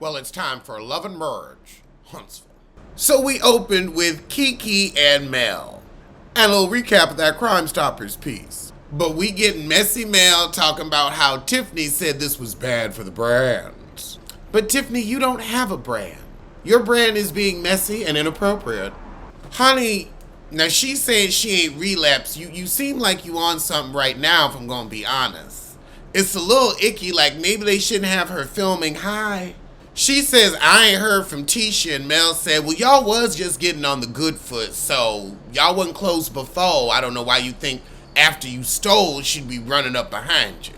Well, it's time for Love and Merge, Huntsville. So we opened with Kiki and Mel. And a little recap of that Crime Stoppers piece. But we get messy Mel talking about how Tiffany said this was bad for the brand. But Tiffany, you don't have a brand. Your brand is being messy and inappropriate. Honey, now she's saying she ain't relapsed. You seem like you on something right now, if I'm gonna be honest. It's a little icky, like maybe they shouldn't have her filming high. She says, I ain't heard from Tisha, and Mel said, well, y'all was just getting on the good foot, so y'all wasn't close before. I don't know why you think after you stole, she'd be running up behind you.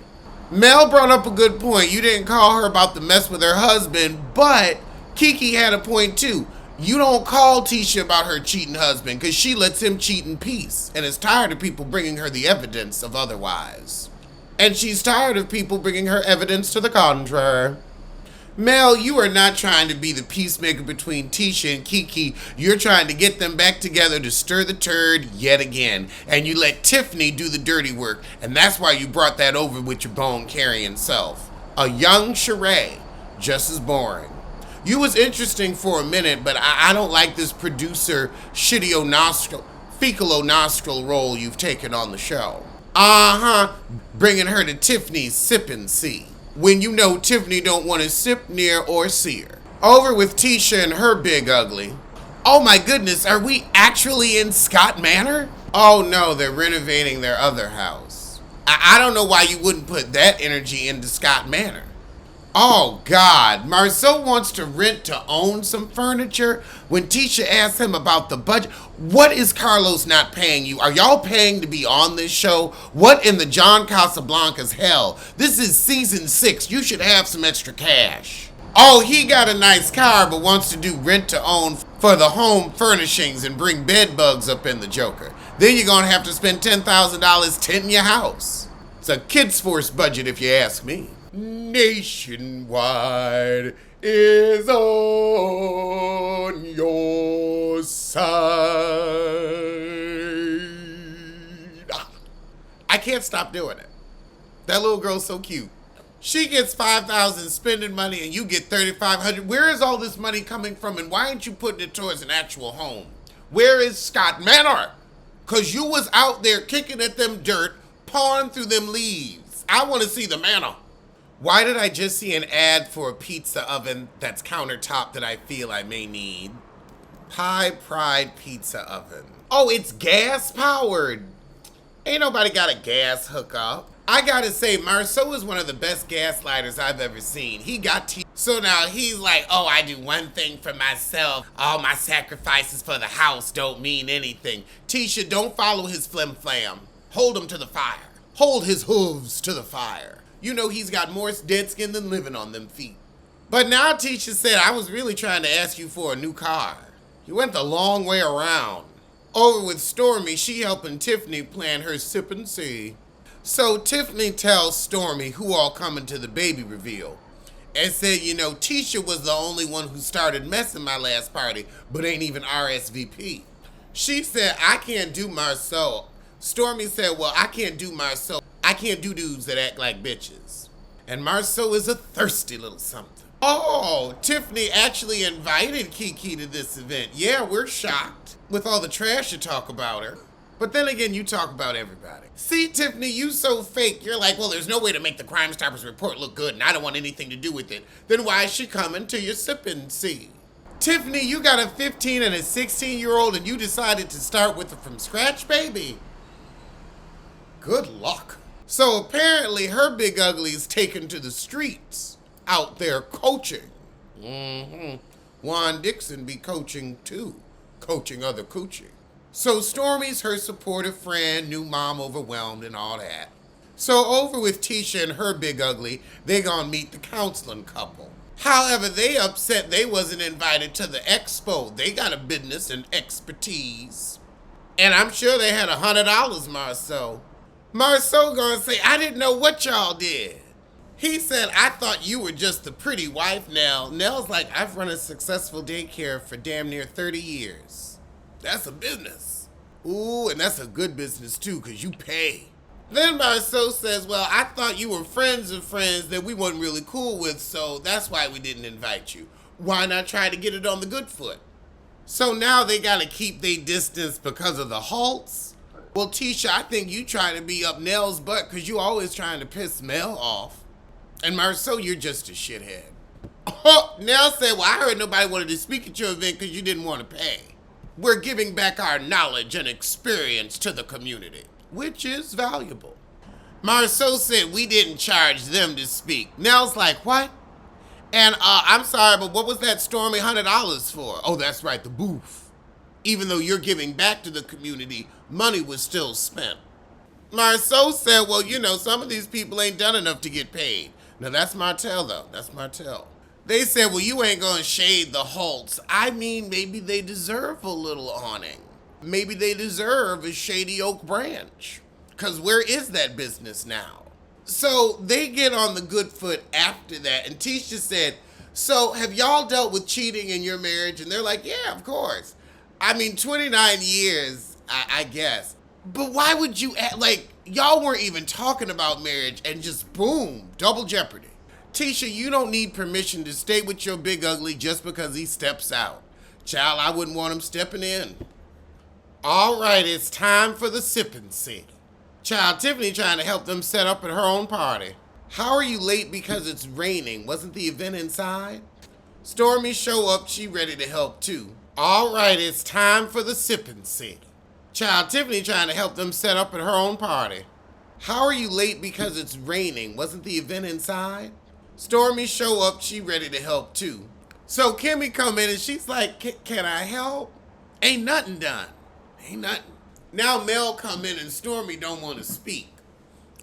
Mel brought up a good point. You didn't call her about the mess with her husband, but Kiki had a point too. You don't call Tisha about her cheating husband because she lets him cheat in peace and is tired of people bringing her the evidence of otherwise. And she's tired of people bringing her evidence to the contrary. Mel, you are not trying to be the peacemaker between Tisha and Kiki. You're trying to get them back together to stir the turd yet again. And you let Tiffany do the dirty work. And that's why you brought that over with your bone-carrying self. A young Sheree, just as boring. You was interesting for a minute, but I don't like this producer fecal nostril role you've taken on the show. Bringing her to Tiffany's sip and see. When you know Tiffany don't want to sip near or see her. Over with Tisha and her big ugly. Oh my goodness, are we actually in Scott Manor? Oh no, they're renovating their other house. I don't know why you wouldn't put that energy into Scott Manor. Oh God, Marceau wants to rent to own some furniture. When Tisha asks him about the budget, what is Carlos not paying you? Are y'all paying to be on this show? What in the John Casablanca's hell? This is season 6. You should have some extra cash. Oh, he got a nice car but wants to do rent to own for the home furnishings and bring bed bugs up in the Joker. Then you're gonna have to spend $10,000 tinting your house. It's a Kids Force budget if you ask me. Nationwide is on your side. I can't stop doing it. That little girl's so cute. She gets $5,000 spending money and you get $3,500. Where is all this money coming from and why aren't you putting it towards an actual home? Where is Scott Manor? Cause you was out there kicking at them dirt, pawing through them leaves. I want to see the manor. Why did I just see an ad for a pizza oven that's countertop that I feel I may need? Pie Pride Pizza Oven. Oh, it's gas powered. Ain't nobody got a gas hookup. I gotta say, Marceau is one of the best gaslighters I've ever seen. He got so now he's like, oh, I do one thing for myself. All my sacrifices for the house don't mean anything. Tisha, don't follow his flim flam. Hold him to the fire. Hold his hooves to the fire. You know he's got more dead skin than living on them feet. But now Tisha said, I was really trying to ask you for a new car. You went the long way around. Over with Stormy, she helping Tiffany plan her sip and see. So Tiffany tells Stormy who all coming to the baby reveal. And said, you know, Tisha was the only one who started messing my last party, but ain't even RSVP. She said, I can't do Marceau. Stormy said, well, I can't do Marceau. I can't do dudes that act like bitches. And Marceau is a thirsty little something. Oh, Tiffany actually invited Kiki to this event. Yeah, we're shocked with all the trash you talk about her. But then again, you talk about everybody. See, Tiffany, you so fake. You're like, well, there's no way to make the Crime Stoppers report look good and I don't want anything to do with it. Then why is she coming to your sip and see? Tiffany, you got a 15 and a 16-year-old and you decided to start with a from scratch baby. Good luck. So apparently her big ugly is taken to the streets, out there coaching. Juan Dixon be coaching too, coaching other coochie. So Stormy's her supportive friend, new mom overwhelmed and all that. So over with Tisha and her big ugly, they gonna meet the counseling couple. However, they upset they wasn't invited to the expo. They got a business and expertise. And I'm sure they had $100, Marceau. Marceau gonna say, I didn't know what y'all did. He said, I thought you were just the pretty wife, Nell. Nell's like, I've run a successful daycare for damn near 30 years. That's a business. Ooh, and that's a good business too, because you pay. Then Marceau says, well, I thought you were friends of friends that we weren't really cool with, so that's why we didn't invite you. Why not try to get it on the good foot? So now they gotta keep their distance because of the halts? Well, Tisha, I think you trying to be up Nell's butt because you always trying to piss Mel off. And Marceau, you're just a shithead. Oh, Nell said, well, I heard nobody wanted to speak at your event because you didn't want to pay. We're giving back our knowledge and experience to the community, which is valuable. Marceau said we didn't charge them to speak. Nell's like, what? And I'm sorry, but what was that stormy $100 for? Oh, that's right, the booth. Even though you're giving back to the community, money was still spent. Marceau said, well, you know, some of these people ain't done enough to get paid. Now, that's Martell, though. That's Martell. They said, well, you ain't gonna shade the halts. I mean, maybe they deserve a little awning. Maybe they deserve a shady oak branch. Because where is that business now? So they get on the good foot after that. And Tisha said, so have y'all dealt with cheating in your marriage? And they're like, yeah, of course. I mean, 29 years, I guess. But why would you act like y'all weren't even talking about marriage and just boom, double jeopardy? Tisha, you don't need permission to stay with your big ugly just because he steps out. Child, I wouldn't want him stepping in. All right, it's time for the sipping scene. Child, Tiffany trying to help them set up at her own party. How are you late because it's raining? Wasn't the event inside? Stormy show up, she ready to help too. All right, it's time for the sipping scene. Child, Tiffany trying to help them set up at her own party. How are you late because it's raining? Wasn't the event inside? Stormy show up, she ready to help too. So Kimmy come in and she's like, can I help? Ain't nothing done. Ain't nothing. Now Mel come in and Stormy don't want to speak.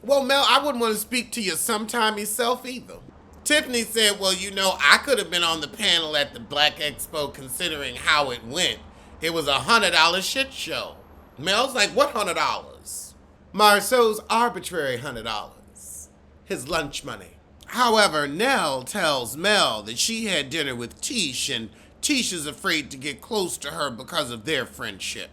Well, Mel, I wouldn't want to speak to your sometime self either. Tiffany said, well, you know, I could have been on the panel at the Black Expo considering how it went. It was $100 shit show. Mel's like, what $100? Marceau's arbitrary $100. His lunch money. However, Nell tells Mel that she had dinner with Tish and Tish is afraid to get close to her because of their friendship.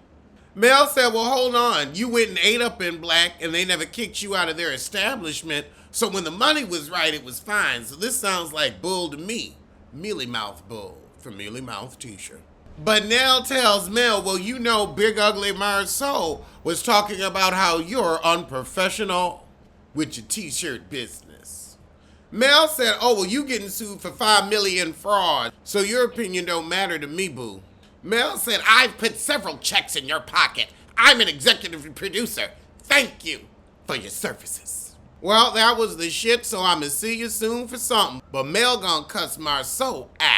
Mel said, well, hold on. You went and ate up in Black and they never kicked you out of their establishment. So when the money was right, it was fine. So this sounds like bull to me. Mealy mouth bull from Mealy Mouth T-shirt. But Nell tells Mel, well, you know, Big Ugly Marceau was talking about how you're unprofessional with your T-shirt business. Mel said, oh, well, you getting sued for $5 million fraud. So your opinion don't matter to me, boo. Mel said, I've put several checks in your pocket. I'm an executive producer. Thank you for your services. Well, that was the shit, so I'ma see you soon for something. But Mel gonna cuss Marceau out.